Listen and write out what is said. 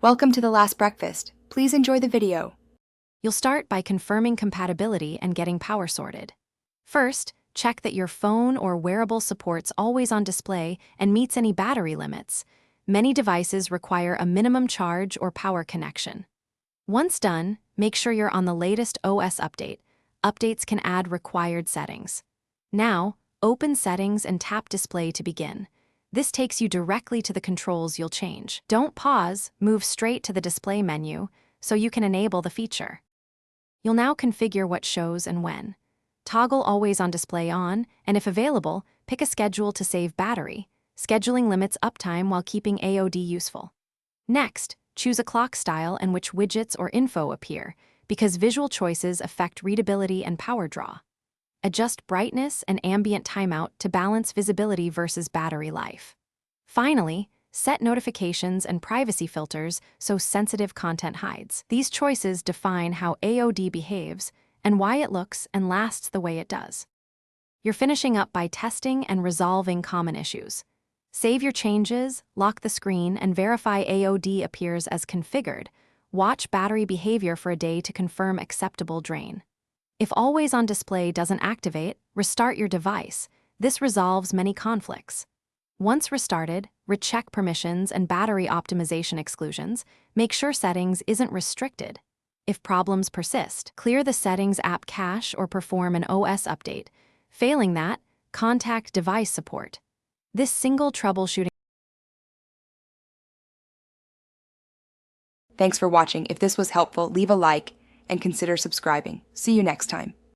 Welcome to the last breakfast. Please enjoy the video. You'll start by confirming compatibility and getting power sorted. First, check that your phone or wearable supports always on display and meets any battery limits. Many devices require a minimum charge or power connection. Once done, make sure you're on the latest OS update. Updates can add required settings. Now, open Settings and tap Display to begin. This takes you directly to the controls you'll change. Don't pause, move straight to the display menu so you can enable the feature. You'll now configure what shows and when. Toggle Always on Display on, and if available, pick a schedule to save battery. Scheduling limits uptime while keeping AOD useful. Next, choose a clock style and which widgets or info appear, because visual choices affect readability and power draw. Adjust brightness and ambient timeout to balance visibility versus battery life. Finally, set notifications and privacy filters so sensitive content hides. These choices define how AOD behaves and why it looks and lasts the way it does. You're finishing up by testing and resolving common issues. Save your changes, lock the screen, and verify AOD appears as configured. Watch battery behavior for a day to confirm acceptable drain. If Always on Display doesn't activate, restart your device. This resolves many conflicts. Once restarted, recheck permissions and battery optimization exclusions. Make sure settings isn't restricted. If problems persist, clear the Settings app cache or perform an OS update. Failing that, contact device support. This single troubleshooting. Thanks for watching. If this was helpful, leave a like and consider subscribing. See you next time.